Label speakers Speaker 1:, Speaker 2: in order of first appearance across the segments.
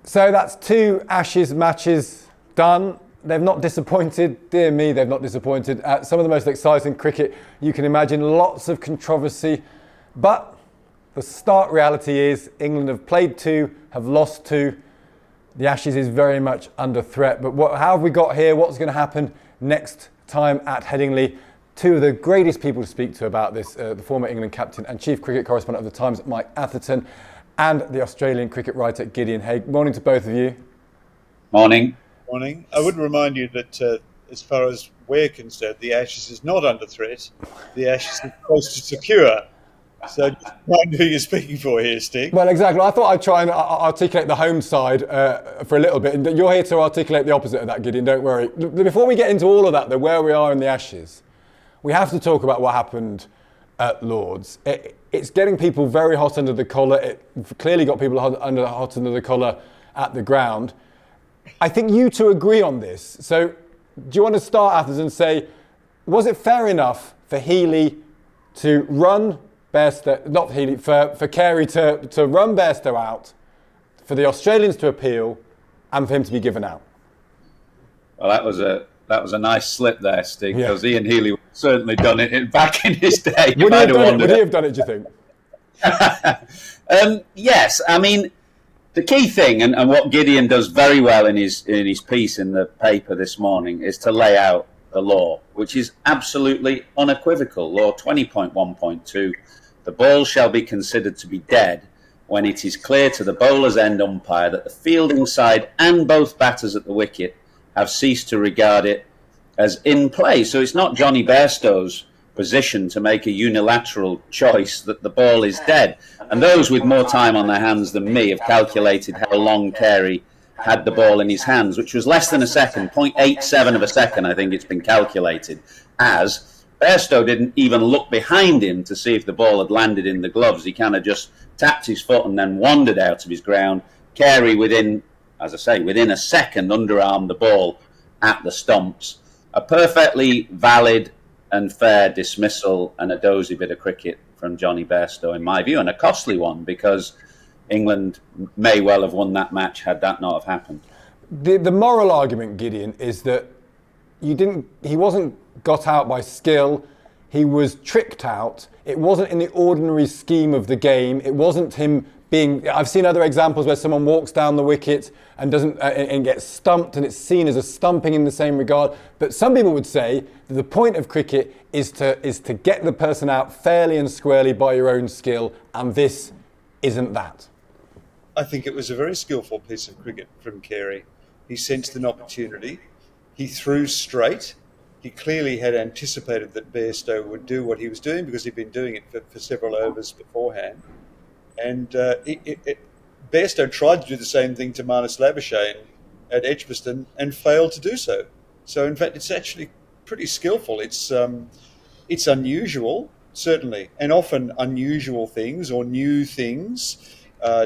Speaker 1: So that's 2 Ashes matches done. They've not disappointed. Dear me, they've not disappointed. Some of the most exciting cricket you can imagine. Lots of controversy. But the stark reality is England have played 2, have lost 2. The Ashes is very much under threat. But how have we got here? What's going to happen next time at Headingley? 2 of the greatest people to speak to about this, the former England captain and chief cricket correspondent of the Times, Mike Atherton, and the Australian cricket writer, Gideon. Haigh. Morning to both of you.
Speaker 2: Morning.
Speaker 3: Morning. I would remind you that as far as we're concerned, the Ashes is not under threat. The Ashes is close to secure. So just mind who you're speaking for here, Stig.
Speaker 1: Well, exactly. I thought I'd try and articulate the home side for a little bit. And you're here to articulate the opposite of that, Gideon, don't worry. Before we get into all of that, though, where we are in the Ashes, we have to talk about what happened at Lord's. It's getting people very hot under the collar. It clearly got people hot under the collar at the ground. I think you two agree on this. So do you want to start, Athers, and say, was it fair enough for Healy to run Bairstow, not Healy, for Carey to run Bairstow out, for the Australians to appeal, and for him to be given out?
Speaker 2: Well, that was a nice slip there, Stig, because Ian Healy would certainly done it back in his day.
Speaker 1: Would he have done it, do you
Speaker 2: think? Yes, I mean, the key thing, and what Gideon does very well in his piece in the paper this morning, is to lay out the law, which is absolutely unequivocal. Law 20.1.2, the ball shall be considered to be dead when it is clear to the bowler's end umpire that the fielding side and both batters at the wicket have ceased to regard it as in play. So it's not Johnny Bairstow's position to make a unilateral choice that the ball is dead. And those with more time on their hands than me have calculated how long Carey had the ball in his hands, which was less than a second, 0.87 of a second, I think it's been calculated, as Bairstow didn't even look behind him to see if the ball had landed in the gloves. He kind of just tapped his foot and then wandered out of his ground. Carey, within a second, underarmed the ball at the stumps. A perfectly valid and fair dismissal and a dozy bit of cricket from Johnny Bairstow, in my view, and a costly one, because England may well have won that match had that not have happened.
Speaker 1: The moral argument, Gideon, is that he wasn't got out by skill. He was tricked out. It wasn't in the ordinary scheme of the game. It wasn't him being. I've seen other examples where someone walks down the wicket and doesn't and gets stumped, and it's seen as a stumping in the same regard. But some people would say that the point of cricket is to get the person out fairly and squarely by your own skill, and this isn't that.
Speaker 3: I think it was a very skillful piece of cricket from Carey. He sensed an opportunity. He threw straight. He clearly had anticipated that Bairstow would do what he was doing, because he'd been doing it for several overs beforehand. And Bairstow tried to do the same thing to Marnus Labuschagne at Edgbaston and failed to do so. So, in fact, it's actually pretty skillful. It's unusual, certainly, and often unusual things or new things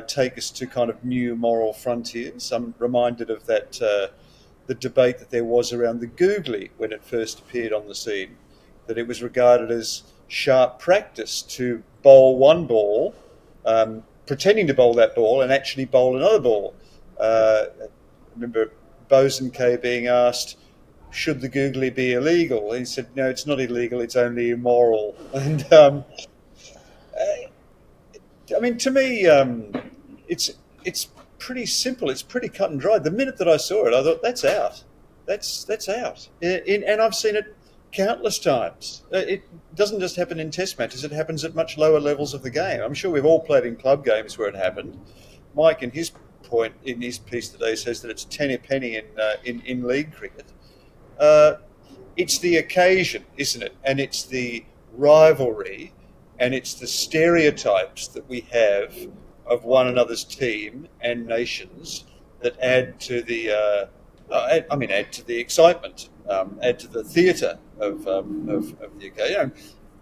Speaker 3: take us to kind of new moral frontiers. I'm reminded of that the debate that there was around the googly when it first appeared on the scene, that it was regarded as sharp practice to bowl one ball, pretending to bowl that ball and actually bowl another ball. I remember Bosanquet being asked, should the googly be illegal? And he said, no, it's not illegal, it's only immoral. And I mean, to me, it's pretty simple. It's pretty cut and dry. The minute that I saw it, I thought, that's out. That's out. And I've seen it countless times. It doesn't just happen in test matches. It happens at much lower levels of the game. I'm sure we've all played in club games where it happened. Mike, in his point, in his piece today, says that it's tenny penny in league cricket. It's the occasion, isn't it? And it's the rivalry, and it's the stereotypes that we have of one another's team and nations that add to the excitement, add to the theatre of the occasion.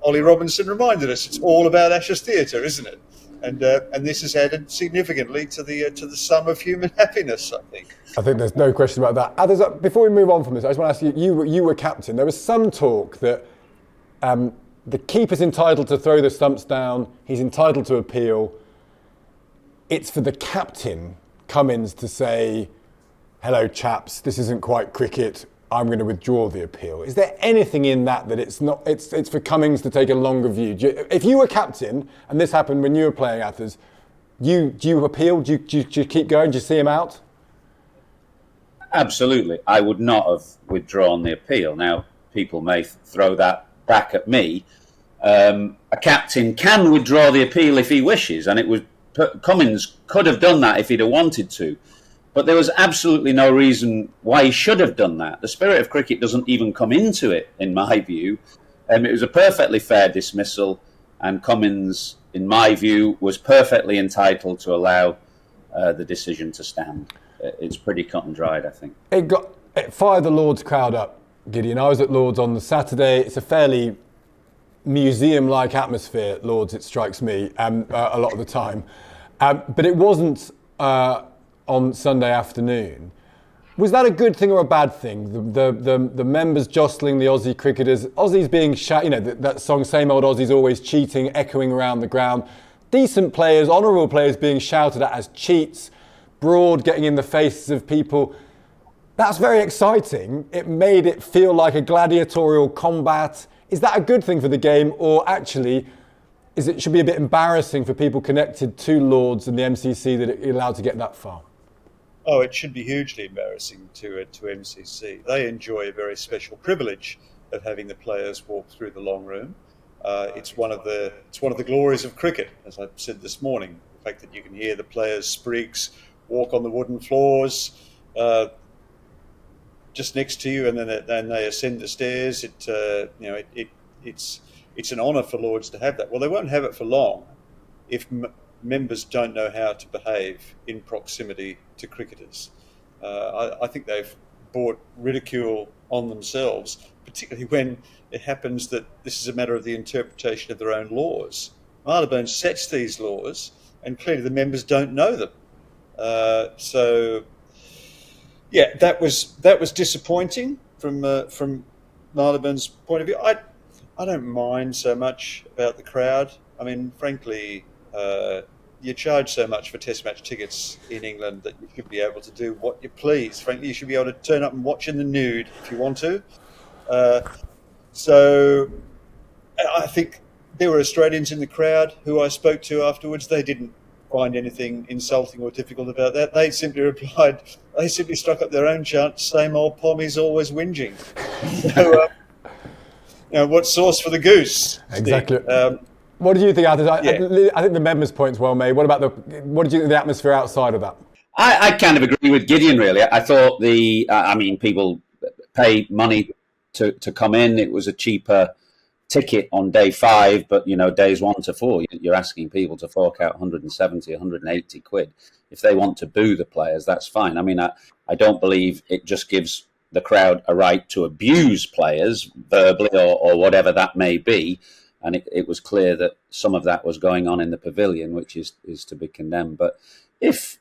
Speaker 3: Ollie Robinson reminded us it's all about Ashes theatre, isn't it? And this has added significantly to the sum of human happiness, I think.
Speaker 1: I think there's no question about that. Before we move on from this, I just want to ask you, you were captain. There was some talk that the keeper's entitled to throw the stumps down, he's entitled to appeal. It's for the captain Cummins to say, hello chaps, this isn't quite cricket, I'm going to withdraw the appeal? Is there anything in that it's for Cummins to take a longer view? If you were captain and this happened when you were playing Athers, do you appeal? Do you keep going? Do you see him out?
Speaker 2: Absolutely. I would not have withdrawn the appeal. Now, people may throw that back at me. A captain can withdraw the appeal if he wishes, and Cummins could have done that if he'd have wanted to. But there was absolutely no reason why he should have done that. The spirit of cricket doesn't even come into it, in my view. It was a perfectly fair dismissal, and Cummins, in my view, was perfectly entitled to allow the decision to stand. It's pretty cut and dried, I think.
Speaker 1: It fired the Lord's crowd up, Gideon. I was at Lord's on the Saturday. It's a fairly museum-like atmosphere at Lord's, it strikes me, a lot of the time. But it wasn't on Sunday afternoon. Was that a good thing or a bad thing? The members jostling the Aussie cricketers, Aussies being that song, same old Aussies always cheating, echoing around the ground. Decent players, honourable players being shouted at as cheats, Broad getting in the faces of people. That's very exciting. It made it feel like a gladiatorial combat. Is that a good thing for the game, or actually it should be a bit embarrassing for people connected to Lords and the MCC that it allowed to get that far?
Speaker 3: Oh, it should be hugely embarrassing to MCC. They enjoy a very special privilege of having the players walk through the long room. It's one of the glories of cricket, as I said this morning. The fact that you can hear the players' sprigs walk on the wooden floors just next to you, and then they ascend the stairs. It's an honour for Lords to have that. Well, they won't have it for long if members don't know how to behave in proximity to cricketers. I think they've brought ridicule on themselves, particularly when it happens that this is a matter of the interpretation of their own laws. Marylebone sets these laws, and clearly the members don't know them. That was disappointing from Marylebone's point of view. I don't mind so much about the crowd. I mean, frankly, you charge so much for Test match tickets in England that you should be able to do what you please. Frankly, you should be able to turn up and watch in the nude if you want to. So I think there were Australians in the crowd who I spoke to afterwards. They didn't find anything insulting or difficult about that. They simply struck up their own chant, same old Pommy's always whinging. So, what's sauce for the goose?
Speaker 1: Exactly. What do you think, Athers? I think the members' point's well made. What did you think of the atmosphere outside of that?
Speaker 2: I kind of agree with Gideon, really. I thought people pay money to come in. It was a cheaper ticket on day 5, but days 1 to 4, you're asking people to fork out 170, 180 quid. If they want to boo the players, that's fine. I mean, I don't believe it just gives the crowd a right to abuse players verbally or whatever that may be. And it was clear that some of that was going on in the pavilion, which is to be condemned. But if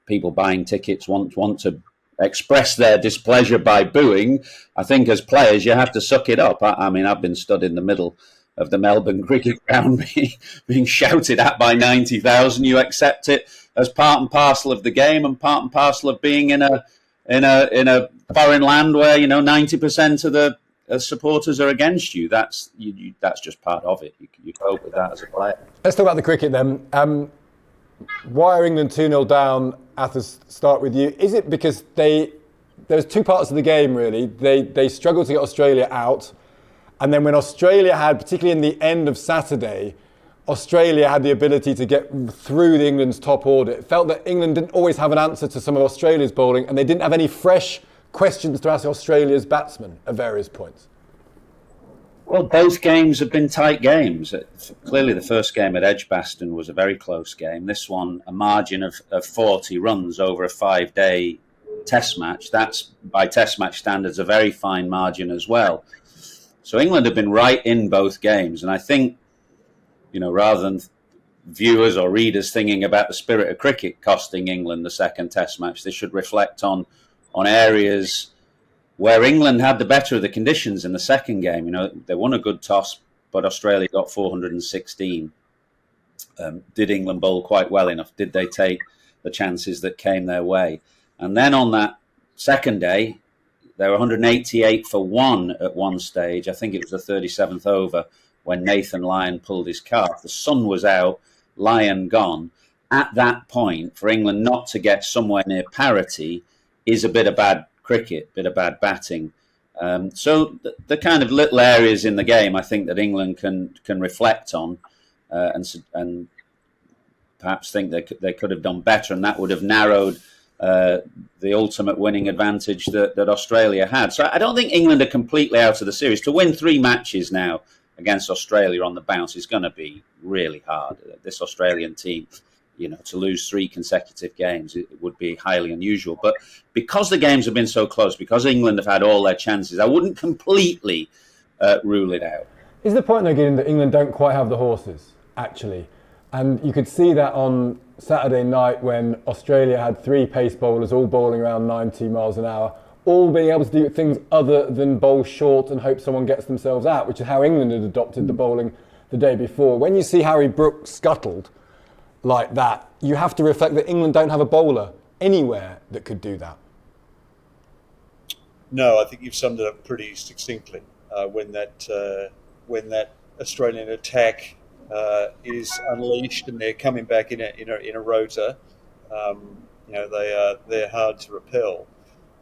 Speaker 2: people buying tickets want to express their displeasure by booing, I think as players you have to suck it up. I mean, I've been stood in the middle of the Melbourne cricket ground being shouted at by 90,000. You accept it as part and parcel of the game and part and parcel of being in a foreign land where 90% of the supporters are against you. That's just part of it. You cope with that as a player.
Speaker 1: Let's talk about the cricket then. Why are England 2-0 down? Athers, start with you. Is it because there's two parts of the game really? They struggled to get Australia out, and then when Australia had, particularly in the end of Saturday, Australia had the ability to get through England's top order. It felt that England didn't always have an answer to some of Australia's bowling, and they didn't have any fresh questions to ask Australia's batsmen at various points.
Speaker 2: Well, both games have been tight games. Clearly, the first game at Edgbaston was a very close game. This one, a margin of 40 runs over a 5-day test match. That's, by test match standards, a very fine margin as well. So England have been right in both games. And I think, rather than viewers or readers thinking about the spirit of cricket costing England the second test match, they should reflect on areas where England had the better of the conditions in the second game. They won a good toss, but Australia got 416. Did England bowl quite well enough? Did they take the chances that came their way? And then on that second day, they were 188 for 1 at one stage. I think it was the 37th over when Nathan Lyon pulled his calf. The sun was out, Lyon gone. At that point, for England not to get somewhere near parity is a bit of bad cricket, bit of bad batting. So the kind of little areas in the game I think that England can reflect on and perhaps think they could have done better, and that would have narrowed the ultimate winning advantage that Australia had. So I don't think England are completely out of the series. To win 3 matches now against Australia on the bounce is going to be really hard. This Australian team, to lose 3 consecutive games, it would be highly unusual. But because the games have been so close, because England have had all their chances, I wouldn't completely rule it out.
Speaker 1: Is the point, though, Gideon, that England don't quite have the horses, actually? And you could see that on Saturday night when Australia had 3 pace bowlers all bowling around 90 miles an hour, all being able to do things other than bowl short and hope someone gets themselves out, which is how England had adopted the bowling the day before. When you see Harry Brooks scuttled like that, you have to reflect that England don't have a bowler anywhere that could do that.
Speaker 3: No, I think you've summed it up pretty succinctly. When that Australian attack is unleashed and they're coming back in a rota, they're hard to repel.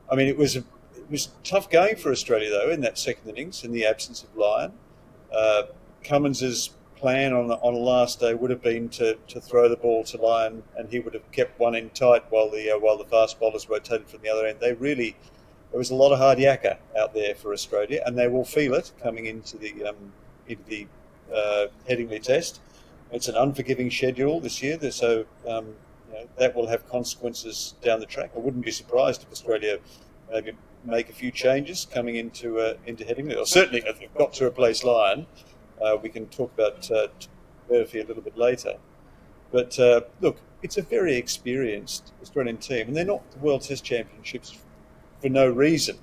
Speaker 3: I mean, it was tough going for Australia though in that second innings in the absence of Lyon. Cummins's plan on a last day would have been to throw the ball to Lyon, and he would have kept one end tight while the fast bowlers rotated from the other end. There was a lot of hard yakka out there for Australia, and they will feel it coming into the Headingley Test. It's an unforgiving schedule this year, so that will have consequences down the track. I wouldn't be surprised if Australia maybe make a few changes coming into Headingley. Or certainly, if they've got to replace Lyon, we can talk about Murphy a little bit later. But look, it's a very experienced Australian team, and they're not the World Test Championships for no reason.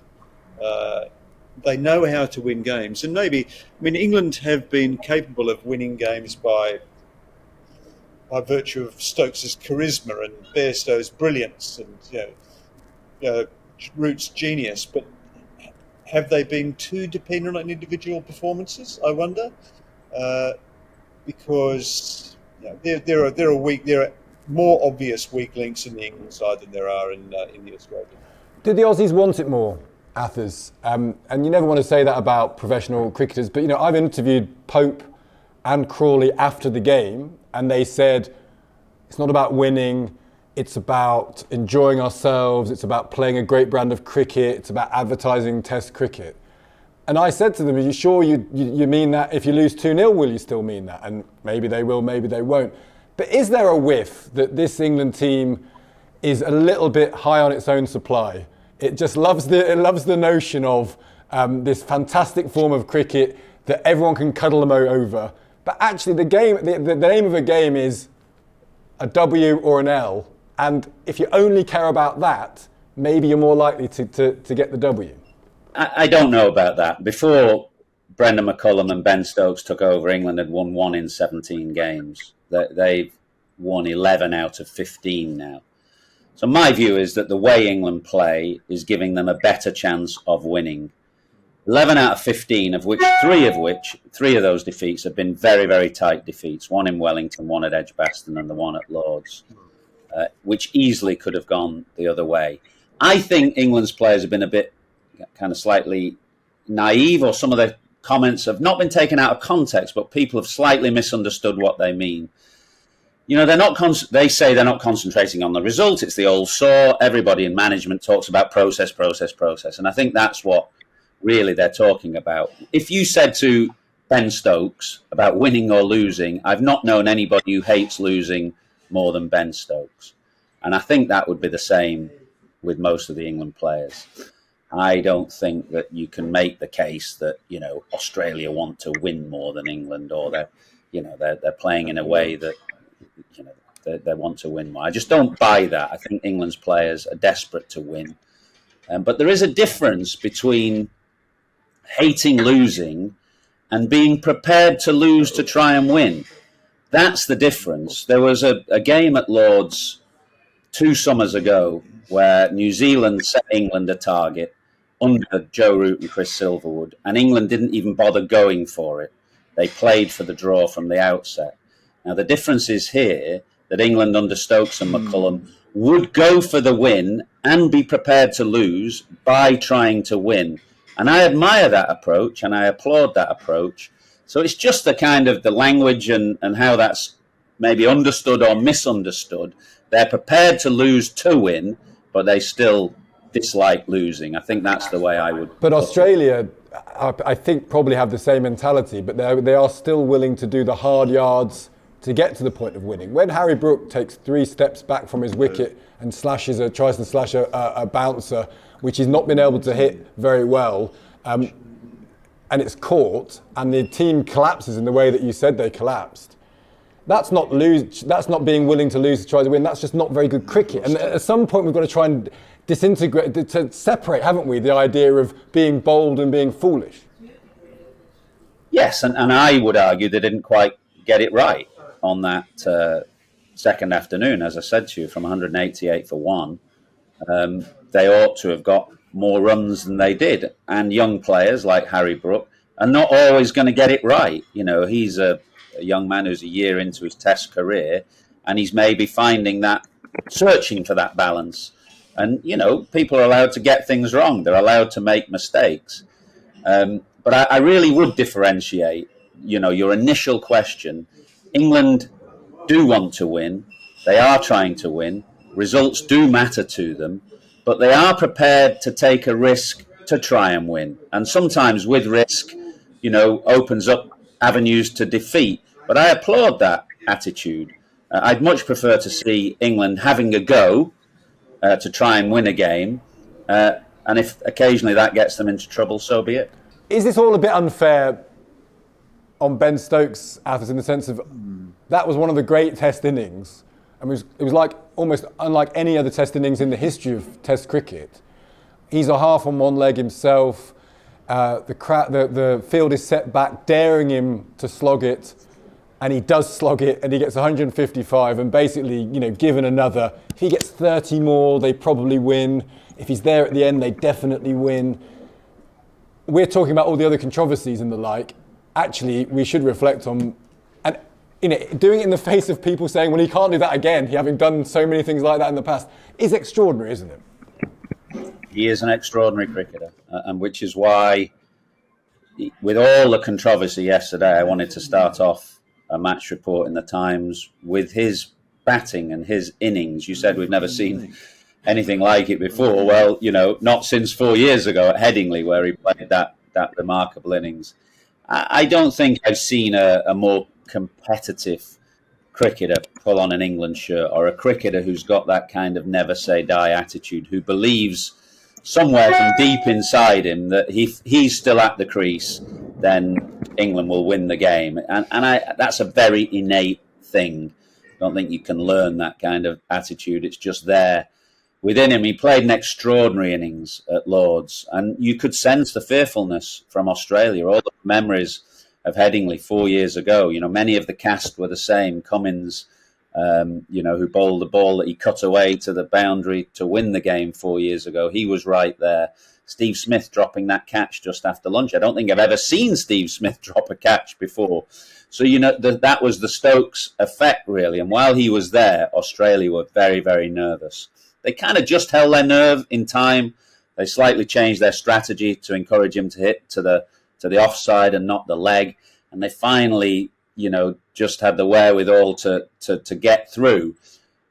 Speaker 3: They know how to win games, and England have been capable of winning games by virtue of Stokes' charisma and Bairstow's brilliance and Root's genius. But have they been too dependent on individual performances? I wonder, because there are more obvious weak links in the England side than there are in the Australian.
Speaker 1: Did the Aussies want it more, Athers? And you never want to say that about professional cricketers, but I've interviewed Pope and Crawley after the game, and they said it's not about winning, it's about enjoying ourselves, it's about playing a great brand of cricket, it's about advertising Test cricket. And I said to them, are you sure you mean that? If you lose 2-0, will you still mean that? And maybe they will, maybe they won't. But is there a whiff that this England team is a little bit high on its own supply? It just loves the notion of this fantastic form of cricket that everyone can cuddle them over. But actually, the name of a game is a W or an L. And if you only care about that, maybe you're more likely to get the W.
Speaker 2: I don't know about that. Before Brendan McCullum and Ben Stokes took over, England had won 1 in 17 games. They've won 11 out of 15 now. So my view is that the way England play is giving them a better chance of winning. 11 out of 15, of which three of those defeats have been very, very tight defeats. 1 in Wellington, 1 at Edgbaston, and the 1 at Lord's, which easily could have gone the other way. I think England's players have been a bit kind of slightly naive, or some of their comments have not been taken out of context, but people have slightly misunderstood what they mean. They say they're not concentrating on the result. It's the old saw. Everybody in management talks about process. And I think that's what really they're talking about. If you said to Ben Stokes about winning or losing, I've not known anybody who hates losing more than Ben Stokes. And I think that would be the same with most of the England players. I don't think that you can make the case that, Australia want to win more than England, or they're playing in a way that, they want to win more. I just don't buy that. I think England's players are desperate to win. But there is a difference between hating losing and being prepared to lose to try and win. that's the difference. There was a game at Lord's 2 summers ago where New Zealand set England a target under Joe Root and Chris Silverwood, and England didn't even bother going for it. They played for the draw from the outset. Now, the difference is here that England under Stokes and McCullum would go for the win and be prepared to lose by trying to win. And I admire that approach and I applaud that approach. So it's just the kind of the language and how that's maybe understood or misunderstood. They're prepared to lose to win, but they still dislike losing. I think that's the way I would.
Speaker 1: But Australia, I think, probably have the same mentality, but they are still willing to do the hard yards to get to the point of winning. When Harry Brook takes 3 steps back from his wicket and tries to slash a bouncer, which he's not been able to hit very well, and it's caught, and the team collapses in the way that you said they collapsed. That's not being willing to lose to try to win. That's just not very good cricket. And at some point, we've got to try and disintegrate, to separate, haven't we, the idea of being bold and being foolish.
Speaker 2: Yes, and I would argue they didn't quite get it right on that second afternoon. As I said to you, from 188 for 1, they ought to have got more runs than they did. And young players like Harry Brook are not always going to get it right. You know, he's a young man who's a year into his Test career, and he's maybe searching for that balance. And, you know, people are allowed to get things wrong. They're allowed to make mistakes. But I really would differentiate, you know, your initial question. England do want to win. They are trying to win. Results do matter to them. But they are prepared to take a risk to try and win. And sometimes with risk, you know, opens up avenues to defeat. But I applaud that attitude. I'd much prefer to see England having a go to try and win a game. And if occasionally that gets them into trouble, so be it.
Speaker 1: Is this all a bit unfair on Ben Stokes, Athers, in the sense of that was one of the great Test innings? I mean, it was like almost unlike any other Test innings in the history of Test cricket. He's a half on one leg himself. The field is set back, daring him to slog it, and he does slog it, and he gets 155. And basically, you know, given another, if he gets 30 more, they probably win. If he's there at the end, they definitely win. We're talking about all the other controversies and the like. Actually, we should reflect on, and you know, doing it in the face of people saying, well, he can't do that again, he having done so many things like that in the past, is extraordinary, isn't it?
Speaker 2: He is an extraordinary cricketer, and which is why, with all the controversy yesterday, I wanted to start off a match report in the Times with his batting and his innings. You said we've never seen anything like it before. Well, you know, not since 4 years ago at Headingley, where he played that remarkable innings. I don't think I've seen a more competitive cricketer pull on an England shirt, or a cricketer who's got that kind of never say die attitude, who believes somewhere from deep inside him that he's still at the crease, then England will win the game. And that's a very innate thing. I don't think you can learn that kind of attitude. It's just there within him. He played an extraordinary innings at Lord's, and you could sense the fearfulness from Australia. All the memories of Headingley 4 years ago, you know, many of the cast were the same. Cummins, you know, who bowled the ball that he cut away to the boundary to win the game 4 years ago. He was right there. Steve Smith dropping that catch just after lunch. I don't think I've ever seen Steve Smith drop a catch before. So, you know, that was the Stokes effect, really. And while he was there, Australia were very, very nervous. They kind of just held their nerve in time. They slightly changed their strategy to encourage him to hit to the offside and not the leg. And they finally, you know, just had the wherewithal to get through.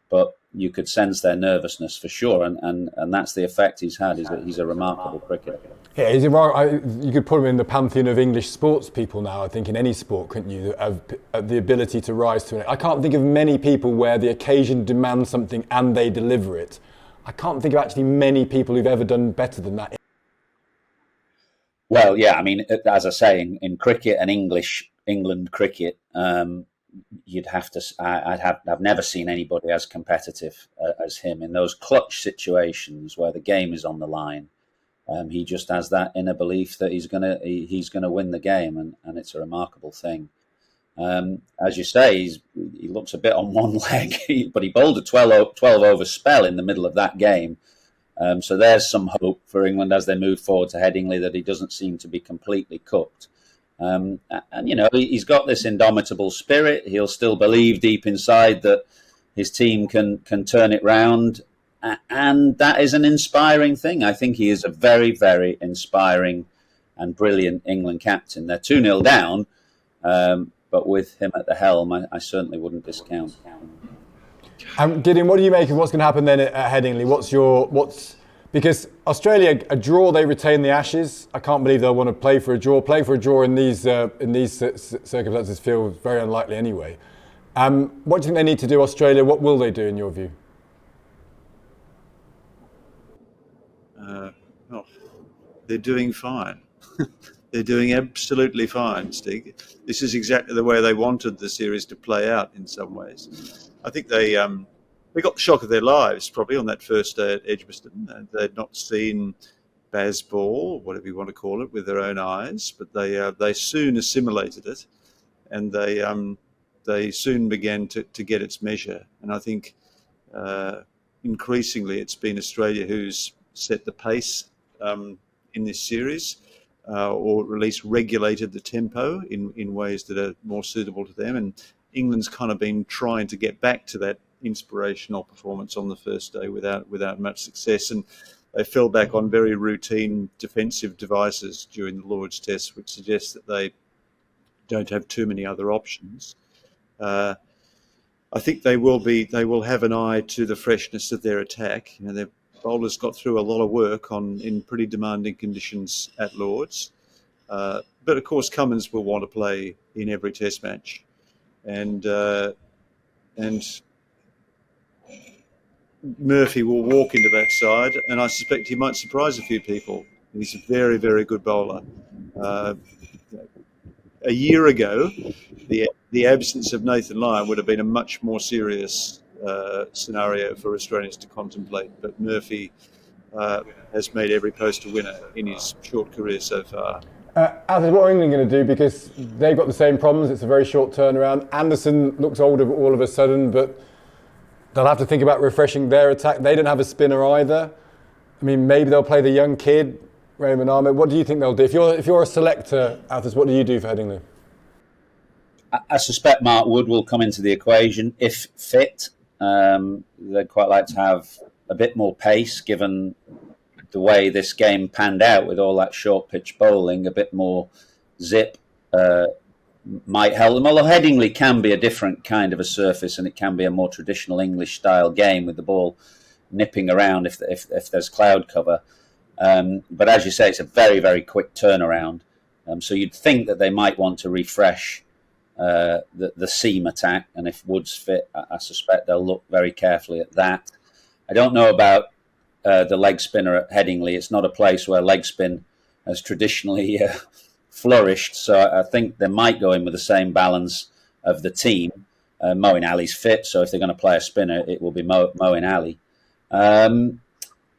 Speaker 2: But you could sense their nervousness for sure. And that's the effect he's had. He's a remarkable cricketer.
Speaker 1: Yeah, you could put him in the pantheon of English sports people now, I think, in any sport, couldn't you? Of the ability to rise to it. I can't think of many people where the occasion demands something and they deliver it. I can't think of actually many people who've ever done better than that.
Speaker 2: Well, yeah, I mean, as I say, in cricket and England cricket, you'd have to. I've never seen anybody as competitive as him in those clutch situations where the game is on the line. He just has that inner belief that he's gonna win the game, and it's a remarkable thing. As you say, he looks a bit on one leg, but he bowled a 12 over spell in the middle of that game. So there's some hope for England as they move forward to Headingley, that he doesn't seem to be completely cooked. And, he's got this indomitable spirit. He'll still believe deep inside that his team can turn it round. And that is an inspiring thing. I think he is a very, very inspiring and brilliant England captain. They're 2-0 down, but with him at the helm, I certainly wouldn't discount.
Speaker 1: Gideon, what do you make of what's going to happen then at Headingley? Because Australia, a draw, they retain the Ashes. I can't believe they'll want to play for a draw. Play for a draw in these circumstances feels very unlikely anyway. What do you think they need to do, Australia? What will they do in your view?
Speaker 3: They're doing fine. They're doing absolutely fine, Stig. This is exactly the way they wanted the series to play out in some ways. I think they got the shock of their lives probably on that first day at Edgbaston. They'd not seen Bazball, whatever you want to call it, with their own eyes, but they soon assimilated it, and they soon began to get its measure. And I think increasingly it's been Australia who's set the pace in this series, or at least regulated the tempo in ways that are more suitable to them. And England's kind of been trying to get back to that inspirational performance on the first day without much success. And they fell back on very routine defensive devices during the Lord's Test, which suggests that they don't have too many other options. I think they will have an eye to the freshness of their attack. Their bowlers got through a lot of work in pretty demanding conditions at Lord's. But of course, Cummins will want to play in every Test match, and Murphy will walk into that side, and I suspect he might surprise a few people. He's a very, very good bowler. A year ago, the absence of Nathan Lyon would have been a much more serious scenario for Australians to contemplate. But Murphy has made every post a winner in his short career so far.
Speaker 1: Athers, what are England going to do? Because they've got the same problems. It's a very short turnaround. Anderson looks older all of a sudden, but they'll have to think about refreshing their attack. They don't have a spinner either. I mean, maybe they'll play the young kid, Raymond Ahmed. What do you think they'll do? If you're a selector, Athers, what do you do for Headingley?
Speaker 2: I suspect Mark Wood will come into the equation if fit. They'd quite like to have a bit more pace, given the way this game panned out with all that short pitch bowling. A bit more zip might help them. Although Headingley can be a different kind of a surface, and it can be a more traditional English style game with the ball nipping around if there's cloud cover. But as you say, it's a very, very quick turnaround. So you'd think that they might want to refresh the seam attack, and if Wood's fit, I suspect they'll look very carefully at that. I don't know about the leg spinner at Headingley. It's not a place where leg spin has traditionally flourished, so I think they might go in with the same balance of the team. Moeen Ali's fit, so if they're going to play a spinner, it will be Moeen Ali. And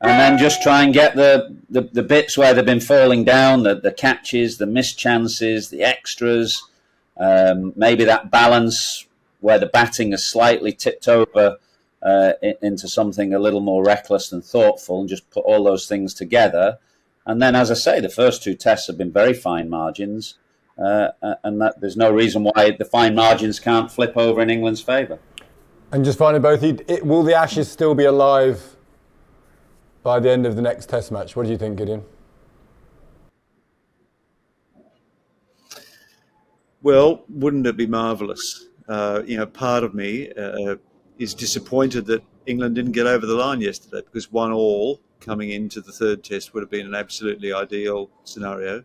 Speaker 2: then just try and get the bits where they've been falling down, the catches, the missed chances, the extras, maybe that balance where the batting has slightly tipped over into something a little more reckless and thoughtful, and just put all those things together. And then, as I say, the first two tests have been very fine margins, and that there's no reason why the fine margins can't flip over in England's favour.
Speaker 1: And just finally, both, will the Ashes still be alive by the end of the next Test match? What do you think, Gideon?
Speaker 3: Well, wouldn't it be marvellous? Part of me is disappointed that England didn't get over the line yesterday, because 1-1 coming into the third Test would have been an absolutely ideal scenario.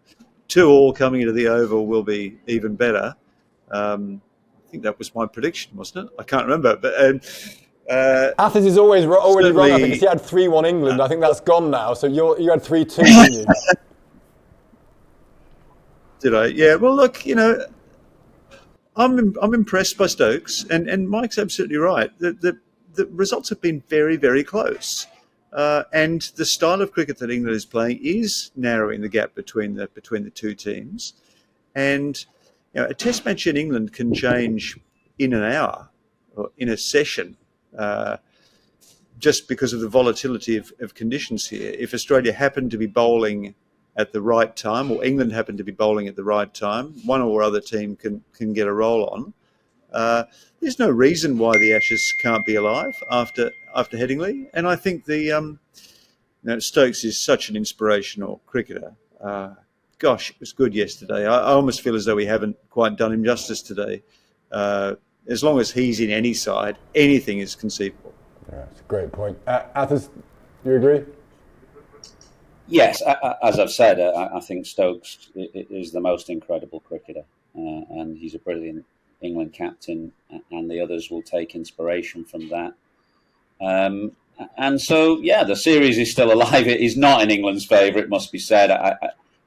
Speaker 3: 2-2 coming into the Oval will be even better. I think that was my prediction, wasn't it? I can't remember, but
Speaker 1: Athers is already wrong. I think he had 3-1 England. I think that's gone now. So you had 3-2, didn't you?
Speaker 3: Did I? Yeah. Well, look, I'm impressed by Stokes, and Mike's absolutely right. The results have been very, very close, and the style of cricket that England is playing is narrowing the gap between the two teams. And a test match in England can change in an hour or in a session just because of the volatility of conditions here. If Australia happened to be bowling at the right time, or England happened to be bowling at the right time, one or other team can get a roll on. There's no reason why the Ashes can't be alive after Headingley, and I think Stokes is such an inspirational cricketer. Gosh, it was good yesterday. I almost feel as though we haven't quite done him justice today. As long as he's in any side, anything is conceivable.
Speaker 1: Yeah, that's a great point. Athers, do you agree?
Speaker 2: Yes, as I've said, I think Stokes is the most incredible cricketer, and he's a brilliant England captain, and the others will take inspiration from that. And so, yeah, the series is still alive. It is not in England's favour, it must be said.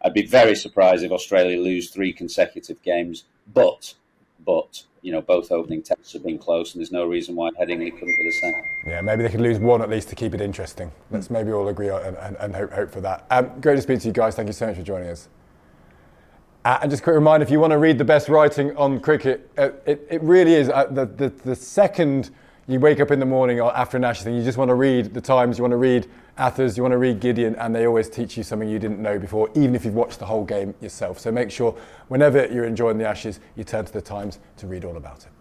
Speaker 2: I'd be very surprised if Australia lose 3 consecutive games, but both opening tests have been close, and there's no reason why Headingley couldn't be the same.
Speaker 1: Yeah, maybe they could lose 1 at least to keep it interesting. Let's maybe all agree and hope for that. Great to speak to you guys. Thank you so much for joining us. And just a quick reminder, if you want to read the best writing on cricket, it really is the second you wake up in the morning or after an Ashes thing, you just want to read the Times, you want to read Athers, you want to read Gideon, and they always teach you something you didn't know before, even if you've watched the whole game yourself. So make sure whenever you're enjoying the Ashes, you turn to the Times to read all about it.